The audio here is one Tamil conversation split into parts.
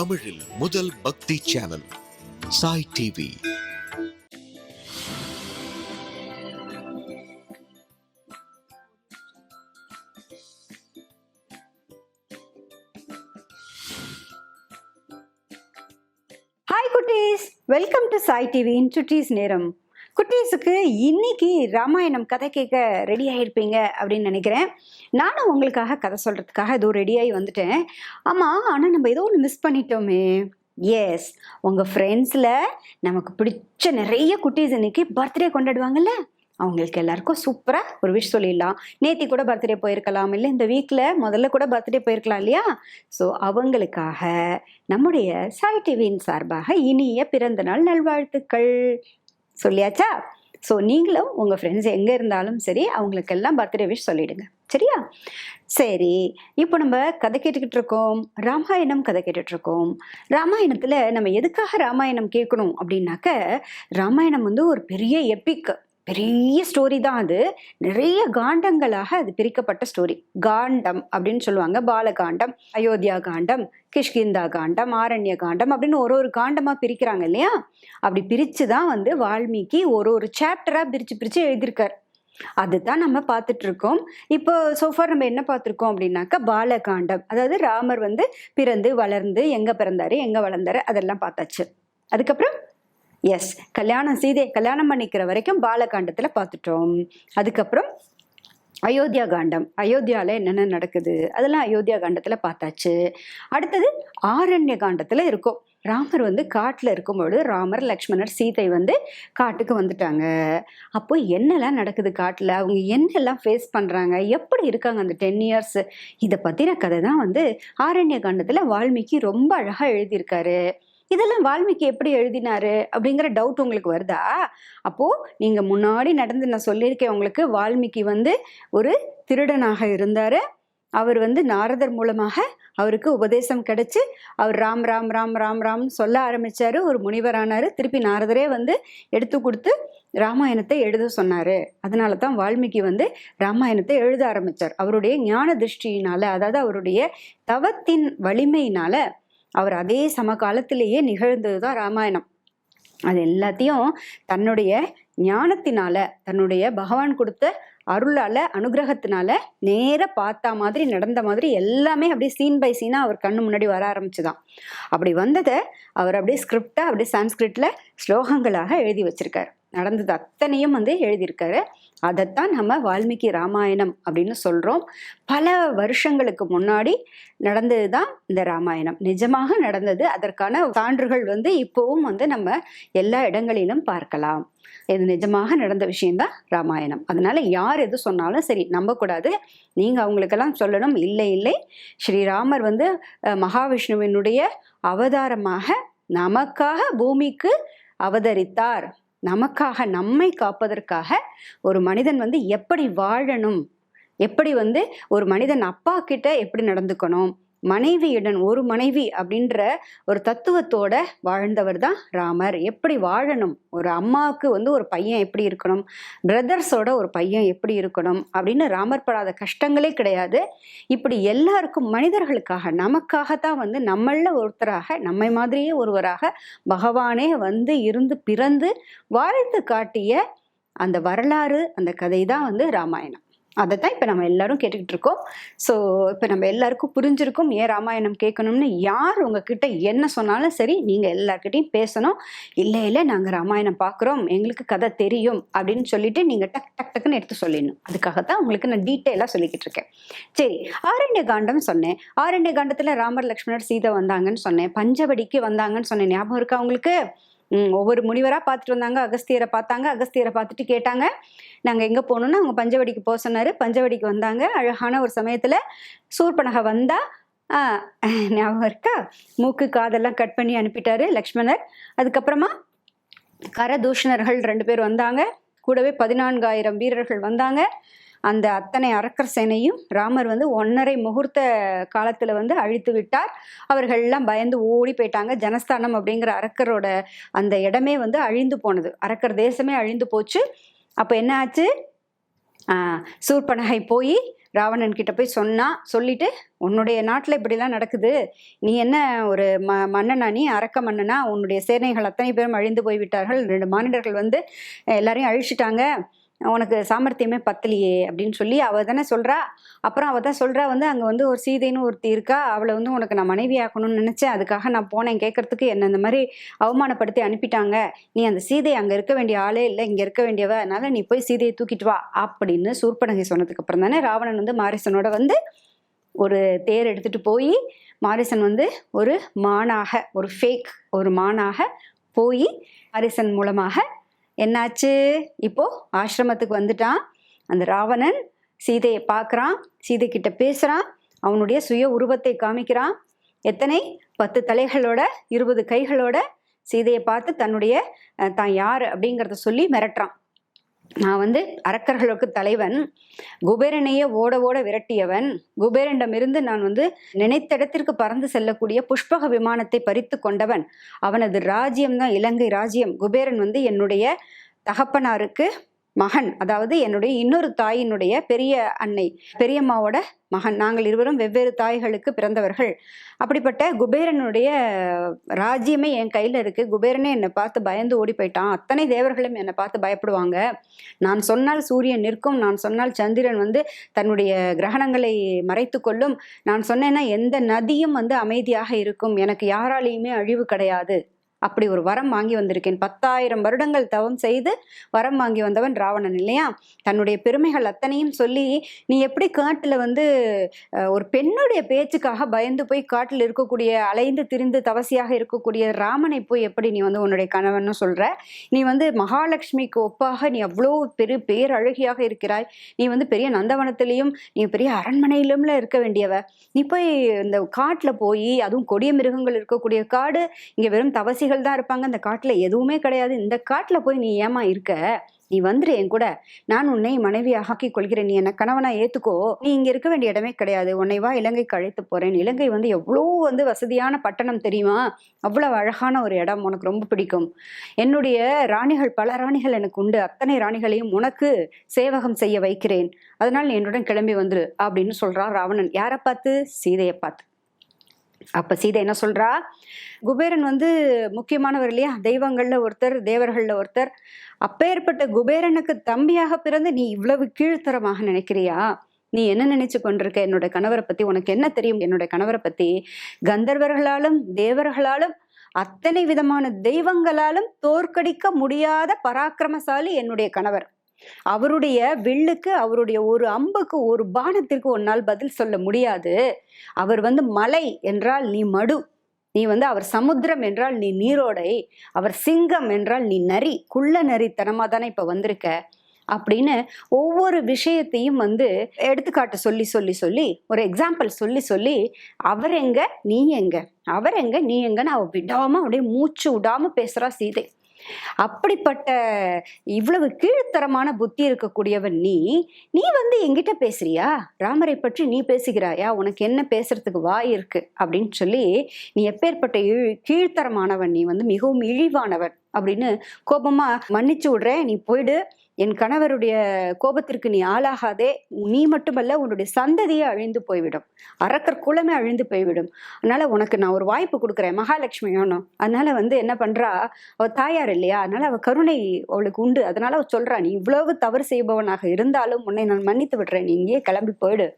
தமிழில் முதல் பக்தி சேனல் சாய் டிவி. ஹாய் குட்டீஸ், வெல்கம் டு சாய் டிவி சுட்டீஸ் நேரம். குட்டீஸுக்கு இன்னைக்கு ராமாயணம் கதை கேட்க ரெடி ஆகிருப்பீங்க அப்படின்னு நினைக்கிறேன். நானும் உங்களுக்காக கதை சொல்கிறதுக்காக ஏதோ ரெடியாகி வந்துட்டேன். ஆமாம், ஆனால் நம்ம ஏதோ ஒன்று மிஸ் பண்ணிட்டோமே. எஸ், உங்கள் ஃப்ரெண்ட்ஸில் நமக்கு பிடிச்ச நிறைய குட்டீஸ் இன்னைக்கு பர்த்டே கொண்டாடுவாங்கல்ல, அவங்களுக்கு எல்லாருக்கும் சூப்பராக ஒரு விஷ் சொல்லிடலாம். நேத்தி கூட பர்த்டே போயிருக்கலாம், இல்லை இந்த வீக்கில் முதல்ல கூட பர்த்டே போயிருக்கலாம் இல்லையா? ஸோ அவங்களுக்காக நம்முடைய சாய் டிவியின் சார்பாக இனிய பிறந்த நாள் நல்வாழ்த்துக்கள் சொல்லியாச்சா? ஸோ நீங்களும் உங்கள் ஃப்ரெண்ட்ஸ் எங்கே இருந்தாலும் சரி அவங்களுக்கெல்லாம் பர்த்டே விஷ் சொல்லிடுங்க, சரியா? சரி, இப்போ நம்ம கதை கேட்டுக்கிட்டு இருக்கோம், ராமாயணம் கதை கேட்டுட்டு இருக்கோம். ராமாயணத்தில் நம்ம எதுக்காக ராமாயணம் கேட்கணும் அப்படின்னாக்க, ராமாயணம் வந்து ஒரு பெரிய எப்பிக், பெரிய ஸ்டோரி தான். அது நிறைய காண்டங்களாக அது பிரிக்கப்பட்ட ஸ்டோரி. காண்டம் அப்படின்னு சொல்லுவாங்க. பாலகாண்டம், அயோத்தியா காண்டம், கிஷ்கிந்தா காண்டம், ஆரண்ய காண்டம் அப்படின்னு ஒரு ஒரு காண்டமா பிரிக்கிறாங்க இல்லையா? அப்படி பிரிச்சு தான் வந்து வால்மீகி ஒரு ஒரு சாப்டரா பிரிச்சு எழுதியிருக்கார். அதுதான் நம்ம பார்த்துட்டு இருக்கோம். இப்போ சோஃபார் நம்ம என்ன பார்த்துருக்கோம் அப்படின்னாக்கா, பாலகாண்டம், அதாவது ராமர் வந்து பிறந்து வளர்ந்து எங்க பிறந்தாரு எங்க வளர்ந்தாரு அதெல்லாம் பார்த்தாச்சு. அதுக்கப்புறம் எஸ், சீதையை கல்யாணம் பண்ணிக்கிற வரைக்கும் பாலகாண்டத்துல பார்த்துட்டோம். அதுக்கப்புறம் அயோத்தியா காண்டம், அயோத்தியால என்னென்ன நடக்குது அதெல்லாம் அயோத்தியா காண்டத்துல பார்த்தாச்சு. அடுத்தது ஆரண்ய காண்டத்துல இருக்கும். ராமர் வந்து காட்டில் இருக்கும்பொழுது ராமர், லக்ஷ்மணர், சீதை வந்து காட்டுக்கு வந்துட்டாங்க. அப்போ என்னெல்லாம் நடக்குது காட்டில், அவங்க என்னெல்லாம் ஃபேஸ் பண்ணுறாங்க, எப்படி இருக்காங்க அந்த 10 years, இதை பற்றின கதை தான் வந்து ஆரண்ய காண்டத்தில் வால்மீகி ரொம்ப அழகாக எழுதியிருக்காரு. இதெல்லாம் வால்மீகி எப்படி எழுதினாரு அப்படிங்கிற டவுட் உங்களுக்கு வருதா? அப்போது நீங்கள் முன்னாடி நடந்து நான் சொல்லியிருக்கேன் உங்களுக்கு, வால்மீகி வந்து ஒரு திருடனாக இருந்தார். அவர் வந்து நாரதர் மூலமாக அவருக்கு உபதேசம் கிடைச்சி அவர் ராம் ராம் ராம் ராம் ராம் சொல்ல ஆரம்பித்தார். ஒரு முனிவரானார். திருப்பி நாரதரே வந்து எடுத்து கொடுத்து ராமாயணத்தை எழுத சொன்னார். அதனால தான் வால்மீகி வந்து ராமாயணத்தை எழுத ஆரம்பித்தார். அவருடைய ஞான திருஷ்டியினால், அதாவது அவருடைய தவத்தின் வலிமையினால், அவர் அதே சமகாலத்திலேயே நிகழ்ந்தது தான் ராமாயணம். அது எல்லாத்தையும் தன்னுடைய ஞானத்தினால, தன்னுடைய பகவான் கொடுத்த அருளால, அனுகிரகத்தினால நேர பார்த்தா மாதிரி நடந்த மாதிரி எல்லாமே அப்படியே சீன் பை சீனா அவர் கண்ணு முன்னாடி வர ஆரம்பிச்சுதான். அப்படி வந்ததை அவர் அப்படியே ஸ்கிரிப்டா அப்படியே சான்ஸ்கிரிட்ல ஸ்லோகங்களாக எழுதி வச்சிருக்காரு. நடந்தது அத்தனையும் வந்து எழுதியிருக்காரு. அதைத்தான் நம்ம வால்மீகி ராமாயணம் அப்படின்னு சொல்றோம். பல வருஷங்களுக்கு முன்னாடி நடந்தது தான் இந்த ராமாயணம், நிஜமாக நடந்தது. அதற்கான சான்றுகள் வந்து இப்போவும் வந்து நம்ம எல்லா இடங்களிலும் பார்க்கலாம். இது நிஜமாக நடந்த விஷயம்தான் ராமாயணம். அதனால யார் எது சொன்னாலும் சரி நம்பக்கூடாது. நீங்க அவங்களுக்கெல்லாம் சொல்லணும், இல்லை இல்லை, ஸ்ரீராமர் வந்து மகாவிஷ்ணுவினுடைய அவதாரமாக நமக்காக பூமிக்கு அவதரித்தார். நமக்காக, நம்மை காப்பதற்காக ஒரு மனிதன் வந்து எப்படி வாழணும், எப்படி வந்து ஒரு மனிதன் அப்பா கிட்ட எப்படி நடந்துக்கணும், மனைவியுடன் ஒரு மனைவி அப்படின்ற ஒரு தத்துவத்தோட வாழ்ந்தவர் தான் ராமர். எப்படி வாழணும், ஒரு அம்மாவுக்கு வந்து ஒரு பையன் எப்படி இருக்கணும், பிரதர்ஸோட ஒரு பையன் எப்படி இருக்கணும் அப்படின்னு ராமர் படாத கஷ்டங்களே கிடையாது. இப்படி எல்லாருக்கும், மனிதர்களுக்காக, நமக்காகத்தான் வந்து நம்மள ஒருத்தராக, நம்மை மாதிரியே ஒருவராக பகவானே வந்து இருந்து பிறந்து வாழ்ந்து காட்டிய அந்த வரலாறு, அந்த கதை தான் வந்து ராமாயணம். அதை தான் இப்போ நம்ம எல்லாரும் கேட்டுக்கிட்டு இருக்கோம். ஸோ இப்போ நம்ம எல்லாருக்கும் புரிஞ்சிருக்கும் ஏன் ராமாயணம் கேட்கணும்னு. யார் உங்ககிட்ட என்ன சொன்னாலும் சரி, நீங்கள் எல்லார்கிட்டையும் பேசணும். இல்லை இல்லை, நாங்கள் ராமாயணம் பார்க்குறோம், எங்களுக்கு கதை தெரியும் அப்படின்னு சொல்லிட்டு நீங்கள் டக் டக் டக்குன்னு எடுத்து சொல்லிடணும். அதுக்காகத்தான் உங்களுக்கு நான் டீட்டெயிலாக சொல்லிக்கிட்டு இருக்கேன். சரி, ஆரண்ய காண்டம் சொன்னேன். ஆரண்ய காண்டத்தில் ராமர், லக்ஷ்மணர், சீதை வந்தாங்கன்னு சொன்னேன். பஞ்சவடிக்கு வந்தாங்கன்னு சொன்னேன். ஞாபகம் இருக்கா உங்களுக்கு? ஒவ்வொரு முனிவராக பார்த்துட்டு வந்தாங்க. அகஸ்தியரை பார்த்தாங்க. அகஸ்தியரை பார்த்துட்டு கேட்டாங்க, நாங்கள் எங்கே போகணுன்னா அவங்க பஞ்சவடிக்கு போக சொன்னார். பஞ்சவடிக்கு வந்தாங்க. அழகான ஒரு சமயத்தில் சூர்பனகை வந்தா, ஞாபகம் இருக்கா? மூக்கு காதெல்லாம் கட் பண்ணி அனுப்பிட்டாரு லக்ஷ்மணர். அதுக்கப்புறமா கரதூஷணர்கள் 2 பேர் வந்தாங்க. கூடவே 14,000 வீரர்கள் வந்தாங்க. அந்த அத்தனை அரக்கர் சேனையும் ராமர் வந்து 1.5 முகூர்த்த காலத்துல வந்து அழித்து விட்டார். அவர்கள் எல்லாம் பயந்து ஓடி போயிட்டாங்க. ஜனஸ்தானம் அப்படிங்கிற அரக்கரோட அந்த இடமே வந்து அழிந்து போனது. அரக்கர் தேசமே அழிந்து போச்சு. அப்ப என்ன ஆச்சு? சூர்பனகை போய் ராவணன் கிட்ட போய் சொல்லிட்டு உன்னுடைய நாட்டில் இப்படிலாம் நடக்குது, நீ என்ன ஒரு மன்னனா, நீ அரக்க மன்னனா, உன்னுடைய சேனைகள் அத்தனை பேரும் அழிந்து போய்விட்டார்கள், 2 மானிடர்கள் வந்து எல்லாரையும் அழிச்சிட்டாங்க, உனக்கு சாமர்த்தியமே பத்தலையே அப்படின்னு சொல்லி அவள் தானே சொல்கிறா. அப்புறம் அவள் தான் சொல்கிறா வந்து அங்கே வந்து ஒரு சீதைன்னு ஒருத்தி இருக்கா, அவளை வந்து உனக்கு நான் மனைவி ஆக்கணும்னு நினச்சேன், அதுக்காக நான் போனேன் கேட்கறதுக்கு, என்னை இந்த மாதிரி அவமானப்படுத்தி அனுப்பிட்டாங்க, நீ அந்த சீதை அங்கே இருக்க வேண்டிய ஆளே இல்லை, இங்கே இருக்க வேண்டியவ, அதனால நீ போய் சீதையை தூக்கிட்டு வா அப்படின்னு சூர்பனகை சொன்னதுக்கு அப்புறம் தானே ராவணன் வந்து மாரிசனோட வந்து ஒரு தேர் எடுத்துகிட்டு போய் மாரிசன் வந்து ஒரு மானாக, ஒரு ஃபேக் ஒரு மானாக போய் மாரிசன் மூலமாக என்னாச்சு, இப்போ ஆசிரமத்துக்கு வந்துட்டான். அந்த ராவணன் சீதையை பார்க்குறான், சீதை கிட்ட பேசுகிறான், அவனுடைய சுய உருவத்தை காமிக்கிறான். எத்தனை 10 தலைகளோட 20 கைகளோட சீதையை பார்த்து தன்னுடைய தான் யார் அப்படிங்கிறத சொல்லி மிரட்டுறான். நான் வந்து அரக்கர்களுக்கு தலைவன், குபேரனையே ஓட ஓட விரட்டியவன், குபேரனிடமிருந்து நான் வந்து நினைத்த இடத்திற்கு பறந்து செல்லக்கூடிய புஷ்பக விமானத்தை பறித்து கொண்டவன், அவனது ராஜ்யம்தான் இலங்கை ராஜ்யம். குபேரன் வந்து என்னுடைய தகப்பனாருக்கு மகன், அதாவது என்னுடைய இன்னொரு தாயினுடைய பெரிய அன்னை பெரியம்மாவோட மகன், நாங்கள் இருவரும் வெவ்வேறு தாய்களுக்கு பிறந்தவர்கள். அப்படிப்பட்ட குபேரனுடைய ராஜ்யமே என் கையில் இருக்கு. குபேரனே என்னை பார்த்து பயந்து ஓடி போயிட்டான், அத்தனை தேவர்களும் என்னை பார்த்து பயப்படுவாங்க. நான் சொன்னால் சூரியன் நிற்கும், நான் சொன்னால் சந்திரன் வந்து தன்னுடைய கிரகணங்களை மறைத்து கொள்ளும், நான் சொன்னேன்னா எந்த நதியும் வந்து அமைதியாக இருக்கும், எனக்கு யாராலையுமே அழிவு கிடையாது. அப்படி ஒரு வரம் வாங்கி வந்திருக்கேன். 10,000 வருடங்கள் தவம் செய்து வரம் வாங்கி வந்தவன் ராவணன் இல்லையா? தன்னுடைய பெருமைகள் அத்தனையும் சொல்லி, நீ எப்படி காட்டில் வந்து ஒரு பெண்ணுடைய பேச்சுக்காக பயந்து போய் காட்டில் இருக்கக்கூடிய அலைந்து திரிந்து தவசியாக இருக்கக்கூடிய ராமனை போய் எப்படி நீ வந்து உன்னுடைய கணவன்னு சொல்ற? நீ வந்து மகாலட்சுமிக்கு ஒப்பாக நீ அவ்வளோ பேரழகியாக இருக்கிறாய், நீ வந்து பெரிய நந்தவனத்திலையும் நீ பெரிய அரண்மனையிலும்ல இருக்க வேண்டியவ, நீ போய் இந்த காட்டில் போய், அதுவும் கொடிய மிருகங்கள் இருக்கக்கூடிய காடு, இங்கே வெறும் தவசி தான் இருப்பாங்க, இந்த காட்டுல எதுவுமே கிடையாது, இந்த காட்டுல போய் நீ ஏமா இருக்க, நீ வந்துரு என் கூட, நான் உன்னை மனைவியாக ஆக்கிக் கொள்கிறேன், நீ என்ன கணவனா ஏத்துக்கோ, நீ இங்க இருக்க வேண்டிய இடமே கிடையாது, உன்னை வா இலங்கைக்கு அழைத்து போறேன். இலங்கை வந்து எவ்வளோ வந்து வசதியான பட்டணம் தெரியுமா, அவ்வளவு அழகான ஒரு இடம், உனக்கு ரொம்ப பிடிக்கும், என்னுடைய ராணிகள் பல ராணிகள் எனக்கு உண்டு, அத்தனை ராணிகளையும் உனக்கு சேவகம் செய்ய வைக்கிறேன், அதனால் நீ என்னுடன் கிளம்பி வந்துரு அப்படின்னு சொல்றான் ராவணன். யாரை பார்த்து? சீதையை பார்த்து. அப்ப சீதை என்ன சொல்றா, குபேரன் வந்து முக்கியமானவர் இல்லையா, தெய்வங்கள்ல ஒருத்தர், தேவர்கள்ல ஒருத்தர், அப்பேற்பட்ட குபேரனுக்கு தம்பியாக பிறந்து நீ இவ்வளவு கீழ்த்தரமாக நினைக்கிறியா? நீ என்ன நினைச்சு கொண்டிருக்க என்னோட கணவரை பத்தி? உனக்கு என்ன தெரியும் என்னோட கணவரை பத்தி? கந்தர்வர்களாலும் தேவர்களாலும் அத்தனை விதமான தெய்வங்களாலும் தோற்கடிக்க முடியாத பராக்கிரமசாலி என்னுடைய கணவர். அவருடைய வில்லுக்கு, அவருடைய ஒரு அம்புக்கு, ஒரு பானத்திற்கு உன்னால் பதில் சொல்ல முடியாது. அவர் வந்து மலை என்றால் நீ மடு, நீ வந்து அவர் சமுத்திரம் என்றால் நீ நீரோடை, அவர் சிங்கம் என்றால் நீ நரி, குள்ள நரித்தனமா தானே இப்ப வந்திருக்க அப்படின்னு ஒவ்வொரு விஷயத்தையும் வந்து எடுத்துக்காட்டு சொல்லி சொல்லி சொல்லி, ஒரு எக்ஸாம்பிள் சொல்லி சொல்லி, அவர் எங்க நீ எங்க, அவர் எங்க நீ எங்கன்னு அவ விடாம அப்படியே மூச்சு விடாம பேசுறா சீதை. அப்படிப்பட்ட இவ்வளவு கீழ்த்தரமான புத்தி இருக்கக்கூடியவன் நீ வந்து என்கிட்ட பேசுறியா? ராமரை பற்றி நீ பேசுகிறாயா? உனக்கு என்ன பேசுறதுக்கு வாய் இருக்கு அப்படின்னு சொல்லி, நீ எப்பேற்பட்ட கீழ்த்தரமானவன், நீ வந்து மிகவும் இழிவானவன் அப்படின்னு கோபமா மன்னிச்சு விடுறேன், நீ போயிடு, என் கணவருடைய கோபத்திற்கு நீ ஆளாகாதே, நீ மட்டுமல்ல உன்னுடைய சந்ததியே அழிந்து போய்விடும், அரக்கர் குலமே அழிந்து போய்விடும், அதனால உனக்கு நான் ஒரு வாய்ப்பு கொடுக்குறேன், மகாலட்சுமி வேணும். அதனால வந்து என்ன பண்றா, அவ தாயார் இல்லையா, அதனால அவ கருணை அவளுக்கு உண்டு, அதனால அவ சொல்றா, நீ இவ்வளவு தவறு செய்பவனாக இருந்தாலும் உன்னை நான் மன்னித்து விடுறேன், நீ இங்கேயே கிளம்பி போயிடு,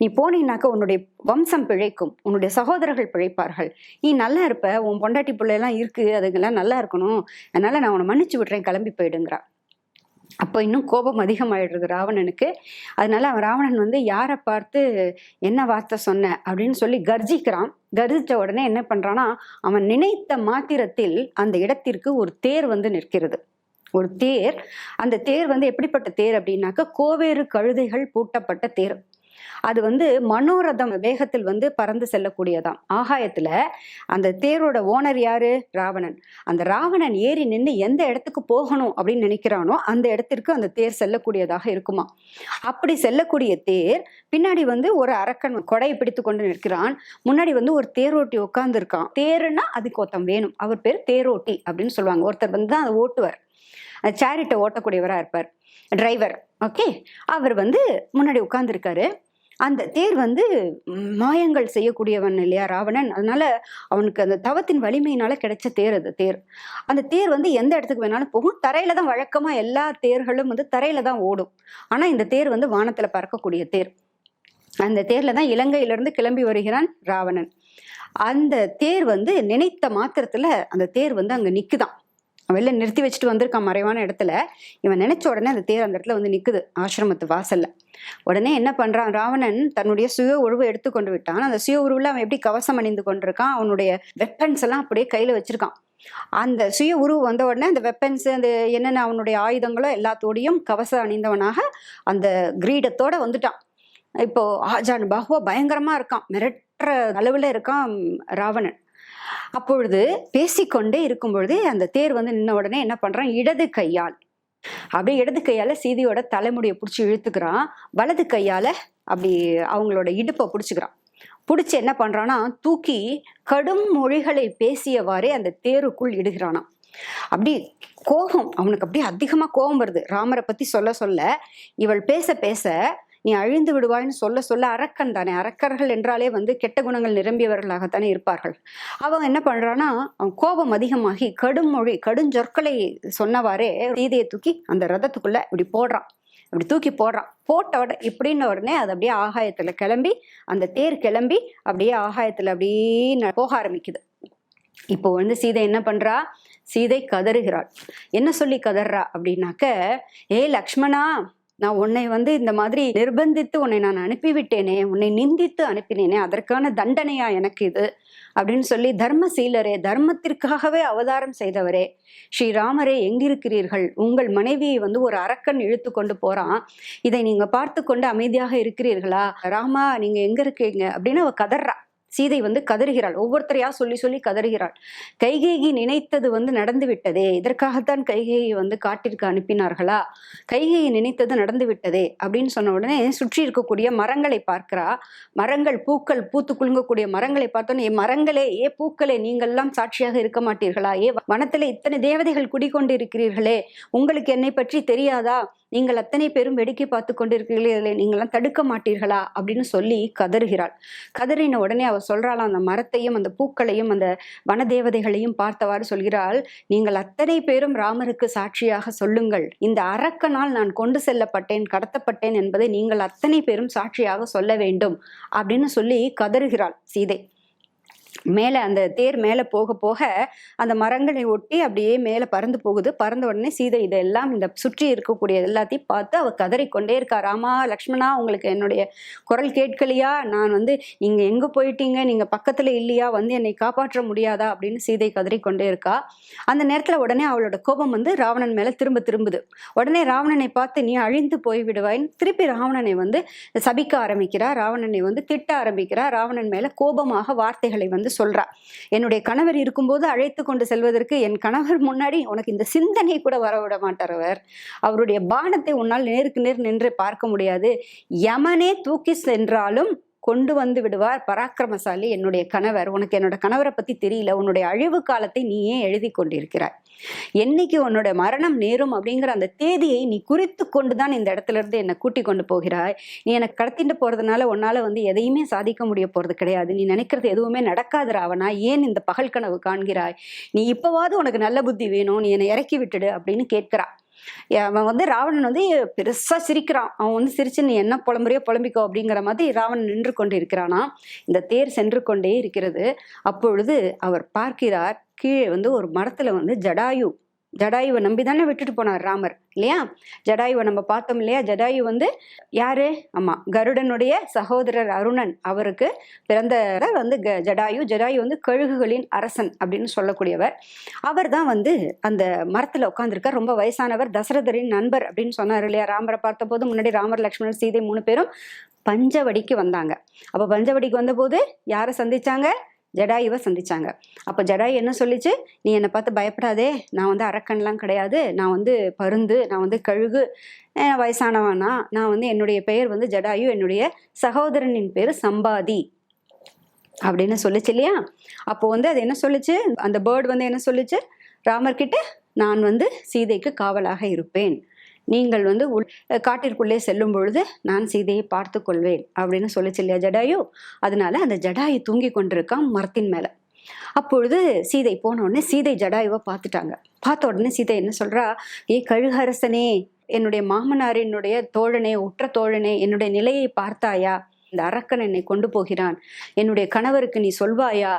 நீ போனீன்னாக்க உன்னுடைய வம்சம் பிழைக்கும், உன்னுடைய சகோதரர்கள் பிழைப்பார்கள், நீ நல்லா இருப்ப, உன் பொண்டாட்டி பிள்ளையெல்லாம் இருக்கு, அதுங்கெல்லாம் நல்லா இருக்கணும், அதனால நான் உன்னை மன்னிச்சு விடுறேன், கிளம்பி போயிடுங்கிறா. அப்போ இன்னும் கோபம் அதிகமாயிடுறது ராவணனுக்கு. அதனால அவன் ராவணன் வந்து யாரை பார்த்து என்ன வார்த்தை சொன்ன அப்படின்னு சொல்லி கர்ஜிக்கிறான். கர்ஜிச்ச உடனே என்ன பண்றான்னா, அவன் நினைத்த மாத்திரத்தில் அந்த இடத்திற்கு ஒரு தேர் வந்து நிற்கிறது. ஒரு தேர், அந்த தேர் வந்து எப்படிப்பட்ட தேர் அப்படின்னாக்க, கோவேறு கழுதைகள் பூட்டப்பட்ட தேர். அது வந்து மனோரதம் வேகத்தில் வந்து பறந்து செல்லக்கூடியதாம் ஆகாயத்துல. அந்த தேரோட ஓனர் யாரு? ராவணன். அந்த ராவணன் ஏறி நின்று எந்த இடத்துக்கு போகணும் அப்படின்னு நினைக்கிறானோ அந்த இடத்திற்கு அந்த தேர் செல்லக்கூடியதாக இருக்குமா. அப்படி செல்லக்கூடிய தேர் பின்னாடி வந்து ஒரு அரக்கன் கொடையை பிடித்து கொண்டு நிற்கிறான். முன்னாடி வந்து ஒரு தேரோட்டி உட்கார்ந்து இருக்கான். தேருன்னா அதுக்கு ஒருத்தன் வேணும், அவர் பேர் தேரோட்டி அப்படின்னு சொல்லுவாங்க. ஒருத்தர் வந்து தான் அதை ஓட்டுவார், சேரிட்டை ஓட்டக்கூடியவராக இருப்பார், டிரைவர். ஓகே. அவர் வந்து முன்னாடி உட்கார்ந்துருக்காரு. அந்த தேர் வந்து மாயங்கள் செய்யக்கூடியவன் இல்லையா ராவணன். அதனால அவனுக்கு அந்த தவத்தின் வலிமையினால கிடைச்ச தேர் அது தேர். அந்த தேர் வந்து எந்த இடத்துக்கு வேணாலும் போகும். தரையில தான் வழக்கமா எல்லா தேர்களும் வந்து தரையில தான் ஓடும். ஆனா இந்த தேர் வந்து வானத்துல பறக்கக்கூடிய தேர். அந்த தேர்ல தான் இலங்கையிலிருந்து கிளம்பி வருகிறான் ராவணன். அந்த தேர் வந்து நினைத்த மாத்திரத்துல அந்த தேர் வந்து அங்க நிக்குதான். வெளில நிறுத்தி வச்சுட்டு வந்திருக்கான் மறைவான இடத்துல. இவன் நினைச்ச உடனே அந்த தேர் அந்த இடத்துல வந்து நிக்குது ஆசிரமத்து வாசல்ல. உடனே என்ன பண்றான் ராவணன், தன்னுடைய சுய உருவை எடுத்து கொண்டு விட்டான். அந்த சுய உருவுல அவன் எப்படி கவசம் அணிந்து கொண்டிருக்கான், அவனுடைய வெப்பன்ஸ் எல்லாம் அப்படியே கையில வச்சிருக்கான். அந்த சுய உருவு வந்த உடனே அந்த வெப்பன்ஸ், அந்த என்னென்ன அவனுடைய ஆயுதங்களோ எல்லாத்தோடையும் கவசம் அணிந்தவனாக அந்த கிரீடத்தோட வந்துட்டான். இப்போ ஆஜான் பாகுவா பயங்கரமா இருக்கான், மிரட்டுற அளவுல இருக்கான் ராவணன். அப்பொழுது பேசிக்கொண்டே இருக்கும் பொழுது அந்த தேர் வந்து நின்ன உடனே என்ன பண்றான், இடது கையால் அப்படியே இடது கையால சீதையோட தலைமுடியை பிடிச்சி இழுத்துக்கிறான். வலது கையால அப்படி அவங்களோட இடுப்பை பிடிச்சுக்கிறான். பிடிச்சி என்ன பண்றான்னா தூக்கி கடும் மொழிகளை பேசியவாறே அந்த தேருக்குள் இடுகிறானாம். அப்படி கோபம் அவனுக்கு அப்படியே அதிகமா கோபம் வருது. ராமரை பத்தி சொல்ல சொல்ல இவள் பேச பேச நீ அழிந்து விடுவாய்ன்னு சொல்ல சொல்ல, அரக்கன் தானே, அரக்கர்கள் என்றாலே வந்து கெட்ட குணங்கள் நிரம்பியவர்களாகத்தானே இருப்பார்கள். அவன் என்ன பண்றான்னா அவன் கோபம் அதிகமாகி கடும் மொழி கடுஞ்சொற்களை சொன்னவாறே சீதையை தூக்கி அந்த ரதத்துக்குள்ள இப்படி போடுறான். இப்படி தூக்கி போடுறான். போட்ட உடனே இப்படின்ன உடனே அது அப்படியே ஆகாயத்துல கிளம்பி அந்த தேர் கிளம்பி அப்படியே ஆகாயத்துல அப்படியே போக ஆரம்பிக்குது. இப்போ வந்து சீதை என்ன பண்றா, சீதை கதறுகிறாள். என்ன சொல்லி கதறா அப்படின்னாக்க, ஏ லக்ஷ்மணா, நான் உன்னை வந்து இந்த மாதிரி நிர்பந்தித்து உன்னை நான் அனுப்பிவிட்டேனே, உன்னை நிந்தித்து அனுப்பினேனே, அதற்கான தண்டனையா எனக்கு இது அப்படின்னு சொல்லி, தர்மசீலரே, தர்மத்திற்காகவே அவதாரம் செய்தவரே, ஸ்ரீராமரே எங்கிருக்கிறீர்கள்? உங்கள் மனைவியை வந்து ஒரு அரக்கன் இழுத்து கொண்டு போறான், இதை நீங்க பார்த்து கொண்டு அமைதியாக இருக்கிறீர்களா? ராமா நீங்க எங்க இருக்கீங்க அப்படின்னு அவ கதறா. சீதை வந்து கதறுகிறாள். ஒவ்வொருத்தரையா சொல்லி சொல்லி கதறுகிறாள். கைகேயி நினைத்தது வந்து நடந்து விட்டதே, இதற்காகத்தான் கைகேயி வந்து காட்டிற்கு அனுப்பினார்களா? கைகேயி நினைத்தது நடந்து விட்டதே அப்படின்னு சொன்ன உடனே சுற்றி இருக்கக்கூடிய மரங்களை பார்க்கிறா. மரங்கள் பூக்கள் பூத்து குலுங்கக்கூடிய மரங்களை பார்த்தோன்னே, மரங்களே, ஏ பூக்களே, நீங்கள்லாம் சாட்சியாக இருக்க மாட்டீர்களா? ஏ வனத்துல இத்தனை தேவதைகள் குடிக்கொண்டு இருக்கிறீர்களே, உங்களுக்கு என்னை பற்றி தெரியாதா? நீங்கள் அத்தனை பேரும் வேடிக்கை பார்த்து கொண்டிருக்கிறீர்களே, நீங்கள்லாம் தடுக்க மாட்டீர்களா அப்படின்னு சொல்லி கதறுகிறாள். கதறின உடனே அவ சொல்றாளாம், அந்த மரத்தையும் அந்த பூக்களையும் அந்த வனதேவதைகளையும் பார்த்தவாறு சொல்கிறாள், நீங்கள் அத்தனை பேரும் ராமருக்கு சாட்சியாக சொல்லுங்கள், இந்த அரக்கனால் நான் கொண்டு செல்லப்பட்டேன், கடத்தப்பட்டேன் என்பதை நீங்கள் அத்தனை பேரும் சாட்சியாக சொல்ல வேண்டும் அப்படின்னு சொல்லி கதறுகிறாள் சீதை. மேல அந்த தேர் மேல போக போக அந்த மரங்களை ஒட்டி அப்படியே மேல பறந்து போகுது. பறந்த உடனே சீதை இதெல்லாம் இந்த சுற்றி இருக்கக்கூடிய எல்லாத்தையும் பார்த்து அவ கதறிக்கொண்டே இருக்கா. ராமா லக்ஷ்மணா, உங்களுக்கு என்னுடைய குரல் கேட்கலையா? நான் வந்து நீங்க எங்க போயிட்டீங்க, நீங்க பக்கத்துல இல்லையா, வந்து என்னை காப்பாற்ற முடியாதா அப்படின்னு சீதை கதறிக்கொண்டே இருக்கா. அந்த நேரத்துல உடனே அவளோட கோபம் வந்து ராவணன் மேல திரும்புது. உடனே ராவணனை பார்த்து நீ அழிந்து போய் விடுவாயின்னு திருப்பி ராவணனை வந்து சபிக்க ஆரம்பிக்கிறா. ராவணனை வந்து திட்ட ஆரம்பிக்கிறா. ராவணன் மேல கோபமாக வார்த்தைகளை வந்து சொல்றா. என்னுடைய கணவர் இருக்கும்போது அழைத்து கொண்டு செல்வதற்கு என் கணவர் முன்னாடி உனக்கு இந்த சிந்தனை கூட வரவிட மாட்டார். அவருடைய பானத்தை உன்னால் நேருக்கு நேர் நின்று பார்க்க முடியாது. யமனே தூக்கி சென்றாலும் கொண்டு வந்து விடுவார் பராக்கிரமசாலி என்னுடைய கணவர். உனக்கு என்னோட கணவரை பத்தி தெரியல. உன்னுடைய அழிவு காலத்தை நீயே எழுதி கொண்டிருக்கிறாய். என்னைக்கு உன்னோட மரணம் நேரும் அப்படிங்கிற அந்த தேதியை நீ குறித்து கொண்டுதான் இந்த இடத்துல இருந்து என்னை கூட்டி கொண்டு போகிறாய். நீ எனக்கு கடத்திட்டு போறதுனால உன்னால வந்து எதையுமே சாதிக்க முடிய போறது கிடையாது. நீ நினைக்கிறது எதுவுமே நடக்காது ராவணா. ஏன் இந்த பகல் கனவு காண்கிறாய்? நீ இப்பவாவது உனக்கு நல்ல புத்தி வேணும், நீ என்னை இறக்கி விட்டுடு அப்படின்னு கேட்கிறா. அவன் வந்து ராவணன் வந்து பெருசா சிரிக்கிறான். அவன் வந்து சிரிச்சு நீ என்ன புலம்புறியோ புலம்பிக்கோ அப்படிங்கிற மாதிரி ராவணன் நின்று கொண்டு இருக்கிறானா. இந்த தேர் சென்று கொண்டே இருக்கிறது. அப்பொழுது அவர் பார்க்கிறார், கீழே வந்து ஒரு மரத்துல வந்து ஜடாயுவை நம்பிதானே விட்டுட்டு போனார் ராமர் இல்லையா? ஜடாயுவை நம்ம பார்த்தோம் இல்லையா? ஜடாயு வந்து யாரு? ஆமா, கருடனுடைய சகோதரர் அருணன். அவருக்கு பிறந்த வந்து ஜடாயு வந்து கழுகுகளின் அரசன் அப்படின்னு சொல்லக்கூடியவர். அவர் தான் வந்து அந்த மரத்துல உட்கார்ந்துருக்கார். ரொம்ப வயசானவர், தசரதரின் நண்பர் அப்படின்னு சொன்னார் இல்லையா? ராமரை பார்த்த போது முன்னாடி ராமர் லக்ஷ்மணர் சீதை 3 பேரும் பஞ்சவடிக்கு வந்தாங்க. அப்ப பஞ்சவடிக்கு வந்த போது யாரை சந்திச்சாங்க? ஜடாயுவை சந்திச்சாங்க. அப்போ ஜடாயு என்ன சொல்லிச்சு? நீ என்னை பார்த்து பயப்படாதே, நான் வந்து அரக்கன்லாம் கிடையாது, நான் வந்து பருந்து, நான் வந்து கழுகு, வயசானவானா, நான் வந்து என்னுடைய பெயர் வந்து ஜடாயு, என்னுடைய சகோதரனின் பேரு சம்பாதி அப்படின்னு சொல்லிச்சு இல்லையா? அப்போ வந்து அது என்ன சொல்லிச்சு? அந்த பேர்டு வந்து என்ன சொல்லிச்சு ராமர்கிட்ட? நான் வந்து சீதைக்கு காவலாக இருப்பேன், நீங்கள் வந்து காட்டிற்குள்ளே செல்லும் பொழுது நான் சீதையை பார்த்து கொள்வேன் அப்படின்னு சொல்லிச்சு இல்லையா ஜடாயு. அதனால அந்த ஜடாயு தூங்கி கொண்டிருக்கான் மரத்தின் மேல. அப்பொழுது சீதை போன உடனே சீதை ஜடாயுவை பார்த்துட்டாங்க. பார்த்த உடனே சீதை என்ன சொல்றா, ஏ கழுகரசனே, என்னுடைய மாமனாரினுடைய தோழனே, உற்ற தோழனே, என்னுடைய நிலையை பார்த்தாயா? இந்த அரக்கன் என்னை கொண்டு போகிறான், என்னுடைய கணவருக்கு நீ சொல்வாயா?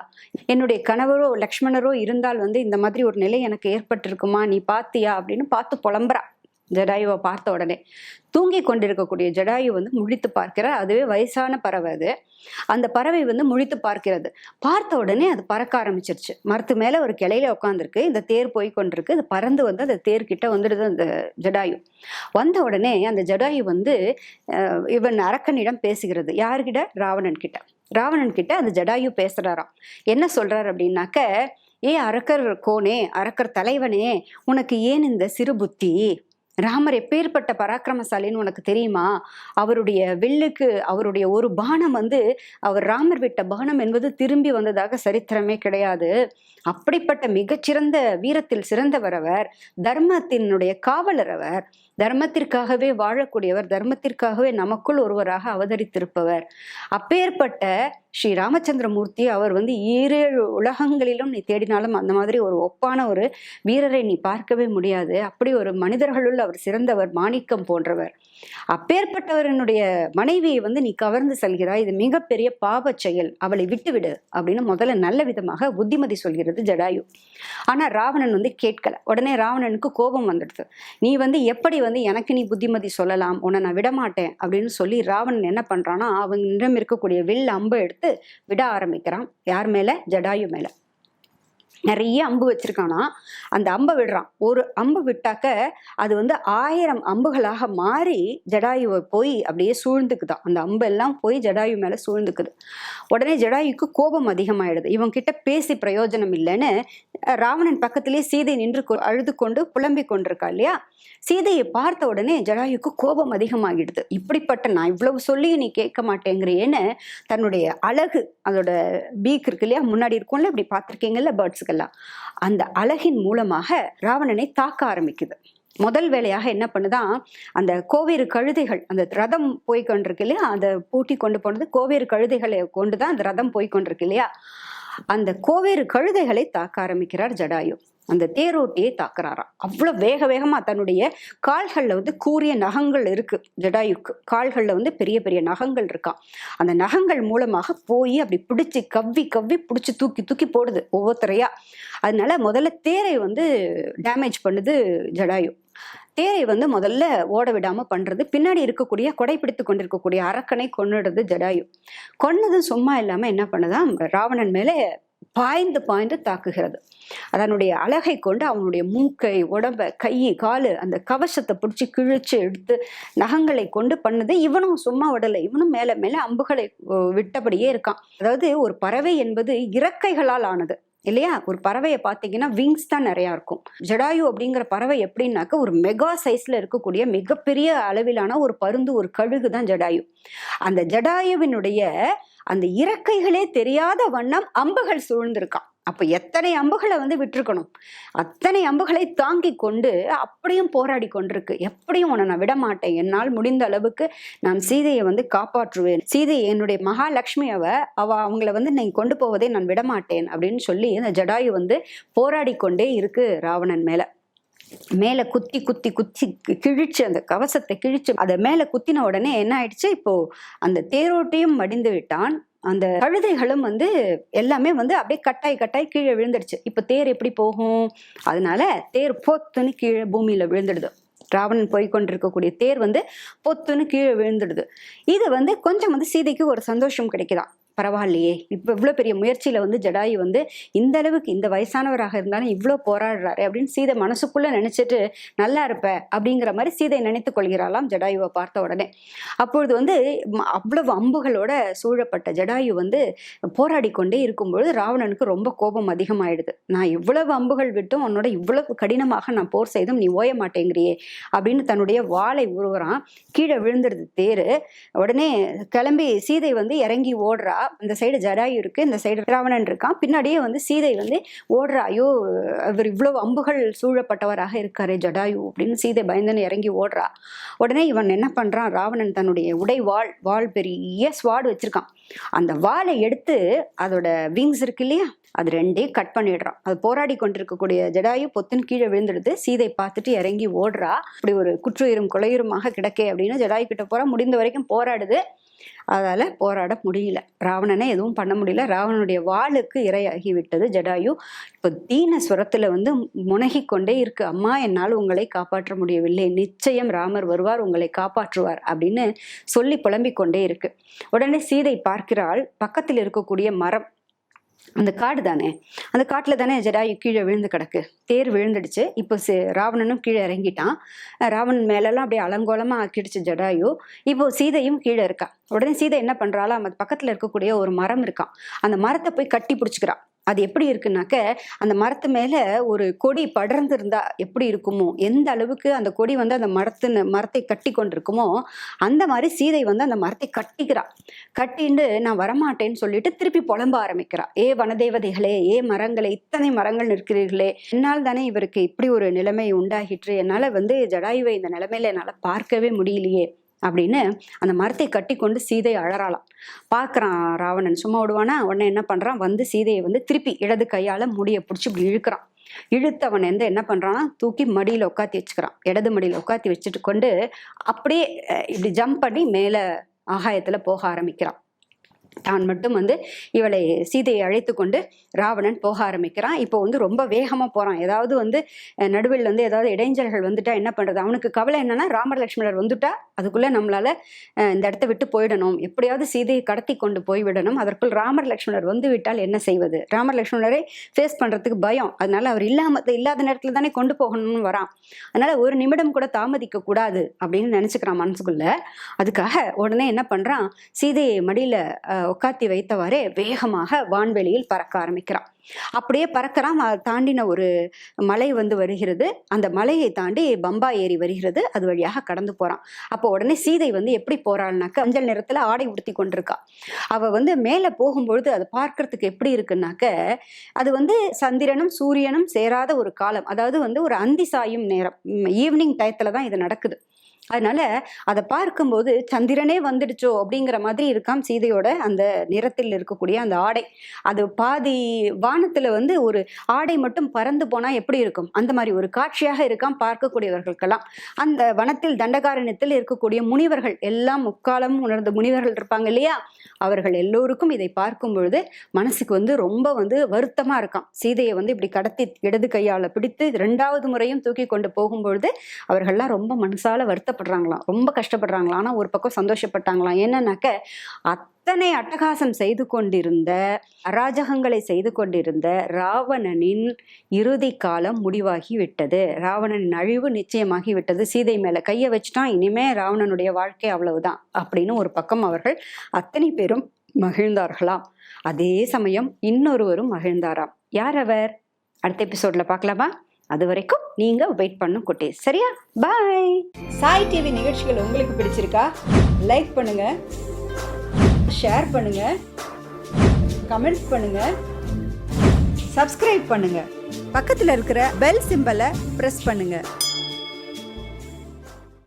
என்னுடைய கணவரோ லக்ஷ்மணரோ இருந்தால் வந்து இந்த மாதிரி ஒரு நிலை எனக்கு ஏற்பட்டிருக்குமா, நீ பாத்தியா அப்படின்னு பார்த்து புலம்புறா. ஜடாயுவை பார்த்த உடனே தூங்கி கொண்டிருக்கக்கூடிய ஜடாயு வந்து முழித்து பார்க்கிறார். அதுவே வயசான பறவை. அது அந்த பறவை வந்து முழித்து பார்க்கிறது. பார்த்த உடனே அது பறக்க ஆரம்பிச்சிருச்சு. மரத்து மேல ஒரு கிளையில உட்காந்துருக்கு. இந்த தேர் போய் கொண்டிருக்கு. அது பறந்து வந்து அந்த தேர்கிட்ட வந்துடுது அந்த ஜடாயு. வந்த உடனே அந்த ஜடாயு வந்து இவன் அரக்கனிடம் பேசுகிறது. யாருக்கிட்ட? ராவணன் கிட்ட. ராவணன் கிட்ட அந்த ஜடாயு பேசுறாராம். என்ன சொல்றாரு அப்படின்னாக்க, ஏ அரக்கர் கோனே, அரக்கர் தலைவனே, உனக்கு ஏன் இந்த சிறு புத்தி? ராமர் எப்பேற்பட்ட பராக்கிரமசாலின்னு உனக்கு தெரியுமா? அவருடைய வில்லுக்கு அவருடைய ஒரு பானம் வந்து, அவர் ராமர் விட்ட பானம் என்பது திரும்பி வந்ததாக சரித்திரமே கிடையாது. அப்படிப்பட்ட மிகச்சிறந்த வீரத்தில் சிறந்தவர் அவர். தர்மத்தினுடைய காவலர் அவர். தர்மத்திற்காகவே வாழக்கூடியவர். தர்மத்திற்காகவே நமக்குள் ஒருவராக அவதரித்திருப்பவர். அப்பேற்பட்ட ஸ்ரீ ராமச்சந்திரமூர்த்தி அவர் வந்து 7 உலகங்களிலும் நீ தேடினாலும் அந்த மாதிரி ஒரு ஒப்பான ஒரு வீரரை நீ பார்க்கவே முடியாது. அப்படி ஒரு மனிதர்களுள் அவர் சிறந்தவர், மாணிக்கம் போன்றவர். அப்பேற்பட்டவரனுடைய மனைவியை வந்து நீ கவர்ந்து செல்கிறாய், இது மிகப்பெரிய பாவ செயல், அவளை விட்டுவிடு அப்படின்னு முதல்ல நல்ல விதமாக புத்திமதி சொல்கிறது ஜடாயு. ஆனா ராவணன் வந்து கேட்கல. உடனே ராவணனுக்கு கோபம் வந்துடுது. நீ வந்து எப்படி வந்து எனக்கு நீ புத்திமதி சொல்லலாம், உன்னை நான் விடமாட்டேன் அப்படின்னு சொல்லி ராவணன் என்ன பண்றான்னா, அவனிடம் இருக்கக்கூடிய வில் அம்பை எடுத்து விட ஆரம்பிக்கிறான். யார் மேல? ஜடாயு மேல. நிறைய அம்பு வச்சிருக்கானா. அந்த அம்பை விடுறான். ஒரு அம்பு விட்டாக்க அது வந்து 1000 அம்புகளாக மாறி ஜடாயுவை போய் அப்படியே சூழ்ந்துக்குதான். அந்த அம்பு எல்லாம் போய் ஜடாயு மேல சூழ்ந்துக்குது. உடனே ஜடாயுக்கு கோபம் அதிகமாயிடுது. இவன் கிட்ட பேசி பிரயோஜனம் இல்லைன்னு ராவணன் பக்கத்திலேயே சீதை நின்று அழுது கொண்டு புலம்பிக் கொண்டிருக்கா இல்லையா. சீதையை பார்த்த உடனே ஜடாயுக்கு கோபம் அதிகமாகிடுது. இப்படிப்பட்ட நான் இவ்வளவு சொல்லி நீ கேட்க மாட்டேங்கிறேன்னு தன்னுடைய அழகு, அதோட பீக் இருக்கு இல்லையா, முன்னாடி இருக்கும்ல, இப்படி பார்த்துருக்கீங்கல்ல பேர்ட்ஸுக்கெல்லாம், அந்த அழகின் மூலமாக ராவணனை தாக்க ஆரம்பிக்குது. முதல் வேலையாக என்ன பண்ணுதான், அந்த கோவேறு கழுதைகள், அந்த ரதம் போய் கொண்டிருக்கு இல்லையா, அதை பூட்டி கொண்டு போனது கோவேறு கழுதைகளை கொண்டுதான் அந்த ரதம் போய் கொண்டிருக்கு இல்லையா, அந்த கோவேறு கழுதைகளை தாக்க ஆரம்பிக்கிறார் ஜடாயு. அந்த தேரோட்டியை தாக்குறாராம். அவ்வளவு வேக வேகமா தன்னுடைய கால்கள்ல வந்து கூரிய நகங்கள் இருக்கு. ஜடாயுக்கு கால்கள்ல வந்து பெரிய பெரிய நகங்கள் இருக்கான். அந்த நகங்கள் மூலமாக போய் அப்படி பிடிச்சு கவ்வி கவ்வி பிடிச்சி தூக்கி தூக்கி போடுது ஒவ்வொருத்தரையா. அதனால முதல்ல தேரை வந்து டேமேஜ் பண்ணுது ஜடாயு. தேரை வந்து முதல்ல ஓட விடாம பண்றது. பின்னாடி இருக்கக்கூடிய கொடை பிடித்து கொண்டிருக்கக்கூடிய அரக்கனை கொன்னுடுது ஜடாயு. கொன்னதும் சும்மா இல்லாம என்ன பண்ணுதான், ராவணன் மேல பாய்ந்து பாய்ந்து தாக்குகிறது. அதனுடைய அழகை கொண்டு அவனுடைய மூக்கை, உடம்ப, கை, காலு, அந்த கவசத்தை பிடிச்சி கிழிச்சு எடுத்து நகங்களை கொண்டு பண்ணுது. இவனும் சும்மா விடலை. இவனும் மேல மேல அம்புகளை விட்டபடியே இருக்கான். அதாவது ஒரு பறவை என்பது இறக்கைகளால் ஆனது இல்லையா. ஒரு பறவையை பார்த்தீங்கன்னா விங்ஸ் தான் நிறையா இருக்கும். ஜடாயு அப்படிங்கிற பறவை எப்படின்னாக்க ஒரு மெகா சைஸ்ல இருக்கக்கூடிய மிகப்பெரிய அளவிலான ஒரு பருந்து, ஒரு கழுகு தான் ஜடாயு. அந்த ஜடாயுவினுடைய அந்த இறக்கைகளே தெரியாத வண்ணம் அம்புகள் சூழ்ந்திருக்கான். அப்ப எத்தனை அம்புகளை வந்து விட்டுருக்கணும். அத்தனை அம்புகளை தாங்கி கொண்டு அப்படியும் போராடி கொண்டிருக்கு. எப்படியும் உன்னை நான் விடமாட்டேன், என்னால் முடிந்த அளவுக்கு நான் சீதையை வந்து காப்பாற்றுவேன், சீதை என்னுடைய மகாலட்சுமி, அவங்கள வந்து நீ கொண்டு போவதை நான் விடமாட்டேன் அப்படின்னு சொல்லி அந்த ஜடாயு வந்து போராடி கொண்டே இருக்கு ராவணன் மேல. மேல குத்தி குத்தி குத்தி கிழிச்சு, அந்த கவசத்தை கிழிச்சு அதை மேல குத்தின உடனே என்ன ஆயிடுச்சு, இப்போ அந்த தேரோட்டியும் மடிந்து விட்டான். அந்த கழுதைகளும் வந்து எல்லாமே வந்து அப்படியே கட்டாய் கட்டாய் கீழே விழுந்துடுச்சு. இப்ப தேர் எப்படி போகும்? அதனால தேர் பொத்துன்னு கீழே பூமியில விழுந்துடுது. ராவணன் போய் கொண்டிருக்கக்கூடிய தேர் வந்து பொத்துன்னு கீழே விழுந்துடுது. இது வந்து கொஞ்சம் வந்து சீதைக்கு ஒரு சந்தோஷம் கிடைக்குதான். பரவாயில்லையே, இப்போ இவ்வளோ பெரிய முயற்சியில் வந்து ஜடாயு வந்து இந்த அளவுக்கு, இந்த வயசானவராக இருந்தாலும் இவ்வளோ போராடுறாரு அப்படின்னு சீதை மனசுக்குள்ளே நினச்சிட்டு நல்லா இருப்ப அப்படிங்கிற மாதிரி சீதை நினைத்து கொள்கிறாளாம் ஜடாயுவை பார்த்த உடனே. அப்பொழுது வந்து அவ்வளவு அம்புகளோட சூழப்பட்ட ஜடாயு வந்து போராடி கொண்டே இருக்கும்பொழுது ராவணனுக்கு ரொம்ப கோபம் அதிகமாயிடுது. நான் இவ்வளவு அம்புகள் விட்டும் உன்னோட இவ்வளவு கடினமாக நான் போர் செய்தும் நீ ஓய மாட்டேங்கிறியே அப்படின்னு தன்னுடைய வாளை உருவுறான். கீழே விழுந்துடுது தேரு. உடனே கிளம்பி சீதை வந்து இறங்கி ஓடுறா. இந்த சைடு ஜடாயு இருக்கு, இந்த சைடு ராவணன் இருக்கான். பின்னாடியே வந்து சீதை வந்து ஓடுறா. ஐயோ இவர் இவ்வளவு அம்புகள் சூழப்பட்டவராக இருக்காரு ஜடாயு அப்படின்னு சீதை பயந்துன்னு இறங்கி ஓடுறா. உடனே இவன் என்ன பண்றான், ராவணன் தன்னுடைய வாள் பெரிய ஸ்வாடு வச்சிருக்கான். அந்த வாளை எடுத்து அதோட விங்ஸ் இருக்கு இல்லையா, அது ரெண்டையும் கட் பண்ணிடுறான். அது போராடி கொண்டிருக்கக்கூடிய ஜடாயு பொத்துன்னு கீழே விழுந்துடுது. சீதை பார்த்துட்டு இறங்கி ஓடுறா. இப்படி ஒரு குற்றுயிரும் கொலையுருமாக கிடக்கே அப்படின்னு ஜடாயு கிட்ட போறா. முடிந்த வரைக்கும் போராடுது. அதால போராட முடியல. ராவணனை எதுவும் பண்ண முடியல. ராவணனுடைய வாளுக்கு இரையாகி விட்டது ஜடாயு. இப்போ தீன சுரத்துல வந்து முனகி கொண்டே இருக்கு. அம்மா, என்னால் உங்களை காப்பாற்ற முடியவில்லை, நிச்சயம் ராமர் வருவார், உங்களை காப்பாற்றுவார் அப்படின்னு சொல்லி புலம்பிக் கொண்டே இருக்கு. உடனே சீதை பார்க்கிறாள், பக்கத்தில் இருக்கக்கூடிய மரம், அந்த காடு தானே, அந்த காட்டுல தானே ஜடாயு கீழே விழுந்து கிடக்கு. தேர் விழுந்துடுச்சு. இப்போ ராவணனும் கீழே இறங்கிட்டான். ராவணன் மேலெல்லாம் அப்படியே அலங்கோலமா ஆக்கிடுச்சு ஜடாயு. இப்போ சீதையும் கீழே இருக்கா. உடனே சீதை என்ன பண்றாளா, அது பக்கத்துல இருக்கக்கூடிய ஒரு மரம் இருக்கான், அந்த மரத்தை போய் கட்டி பிடிச்சிக்கிறான். அது எப்படி இருக்குன்னாக்க, அந்த மரத்து மேல ஒரு கொடி படர்ந்து இருந்தா எப்படி இருக்குமோ, எந்த அளவுக்கு அந்த கொடி வந்து அந்த மரத்தை கட்டி கொண்டிருக்குமோ அந்த மாதிரி சீதை வந்து அந்த மரத்தை கட்டிக்கிறா. கட்டிண்டு நான் வரமாட்டேன்னு சொல்லிட்டு திருப்பி புலம்ப ஆரம்பிக்கிறா. ஏ வனதேவதைகளே, ஏ மரங்களே, இத்தனை மரங்கள் நிற்கிறீர்களே, என்னால் தானே இவருக்கு இப்படி ஒரு நிலைமை உண்டாகிற்று, என்னால வந்து ஜடாயுவை இந்த நிலைமையில என்னால பார்க்கவே முடியலையே அப்படின்னு அந்த மரத்தை கட்டி கொண்டு சீதை அழறாளாம். பார்க்குறான் ராவணன், சும்மா விடுவானா? உடனே என்ன பண்றான், வந்து சீதையை வந்து திருப்பி இடது கையால முடியை பிடிச்சி இப்படி இழுக்கிறான். இழுத்தவன் என்ன பண்றான்னா, தூக்கி மடியில உட்காத்தி வச்சுக்கிறான். இடது மடியில உட்காத்தி வச்சுட்டு கொண்டு அப்படியே இப்படி ஜம்ப் பண்ணி மேல ஆகாயத்துல போக ஆரம்பிக்கிறான். தான் மட்டும் வந்து இவளை சீதையை அழைத்து கொண்டு ராவணன் போக ஆரம்பிக்கிறான். இப்போ வந்து ரொம்ப வேகமா போறான். ஏதாவது வந்து நடுவில் வந்து ஏதாவது இடைஞ்சல்கள் வந்துட்டா என்ன பண்றது? அவனுக்கு கவலை என்னன்னா, ராமர் லட்சுமணர் வந்துட்டா அதுக்குள்ள நம்மளால இந்த இடத்த விட்டு போயிடணும், எப்படியாவது சீதையை கடத்தி கொண்டு போய்விடணும். அதற்குள் ராமர் லட்சுமணர் வந்து விட்டால் என்ன செய்வது? ராமர் லட்சுமணரை ஃபேஸ் பண்றதுக்கு பயம். அதனால அவர் இல்லாத நேரத்துல தானே கொண்டு போகணும்னு வரான். அதனால ஒரு நிமிடம் கூட தாமதிக்க கூடாது அப்படின்னு நினைச்சுக்கிறான் மனசுக்குள்ள. அதுக்காக உடனே என்ன பண்றான், சீதையை மடியில உட்காத்தி வைத்தவாறே வேகமாக வான்வெளியில் பறக்க ஆரம்பிக்கிறான். அப்படியே பறக்கிறான். தாண்டின ஒரு மலை வந்து வருகிறது. அந்த மலையை தாண்டி பம்பா ஏரி வருகிறது. அது வழியாக கடந்து போறான். அப்போ உடனே சீதை வந்து எப்படி போறாள்னாக்க, மஞ்சள் நிறத்துல ஆடை உடுத்தி கொண்டிருக்கா. அவ வந்து மேல போகும்பொழுது அது பார்க்கறதுக்கு எப்படி இருக்குன்னாக்க, அது வந்து சந்திரனும் சூரியனும் சேராத ஒரு காலம், அதாவது வந்து ஒரு அந்தி சாயும் நேரம், ஈவினிங் டயத்துலதான் இது நடக்குது. அதனால அதை பார்க்கும்போது சந்திரனே வந்துடுச்சோ அப்படிங்கிற மாதிரி இருக்காம் சீதையோட அந்த நிறத்தில் இருக்கக்கூடிய அந்த ஆடை. அது பாதி வானத்துல வந்து ஒரு ஆடை மட்டும் பறந்து போனா எப்படி இருக்கும், அந்த மாதிரி ஒரு காட்சியாக இருக்காம் பார்க்கக்கூடியவர்களுக்கெல்லாம். அந்த வனத்தில் தண்டகாரண்யத்தில் இருக்கக்கூடிய முனிவர்கள் எல்லாம், முக்காலம் உணர்ந்த முனிவர்கள் இருப்பாங்க இல்லையா, அவர்கள் எல்லோருக்கும் இதை பார்க்கும் பொழுது மனசுக்கு வந்து ரொம்ப வந்து வருத்தமா இருக்காம். சீதையை வந்து இப்படி கடத்தி இடது கையால பிடித்து 2வது முறையும் தூக்கி கொண்டு போகும்பொழுது அவர்கள்லாம் ரொம்ப மனசால வருத்தப்படுறாங்களாம், ரொம்ப கஷ்டப்படுறாங்களாம். ஆனா ஒரு பக்கம் சந்தோஷப்பட்டாங்களாம். என்னன்னாக்க, அத்தனை அட்டகாசம் செய்து கொண்டிருந்த, அராஜகங்களை செய்து கொண்டிருந்த ராவணனின் இறுதி காலம் முடிவாகி விட்டது. ராவணனின் அழிவு நிச்சயமாகி விட்டது. சீதை மேல கையை வச்சுட்டான், இனிமே ராவணனுடைய வாழ்க்கை அவ்வளவுதான் அப்படின்னு ஒரு பக்கம் அவர்கள் அத்தனை பேரும் மகிழ்ந்தார்களாம். அதே சமயம் இன்னொருவரும் மகிழ்ந்தாராம். யார் அவர்? அடுத்த எபிசோட்ல பார்க்கலாமா? அது வரைக்கும் நீங்க வெயிட் பண்ணும் குட்டீஸ். சரியா? பாய். சாய் டிவி நிகழ்ச்சிகள் உங்களுக்கு பிடிச்சிருக்கா? லைக் பண்ணுங்க, ஷேர் பண்ணுங்க, கமெண்ட் பண்ணுங்க, சப்ஸ்கிரைப் பண்ணுங்க, பக்கத்துல இருக்கிற பெல் சிம்பலை பிரஸ் பண்ணுங்க.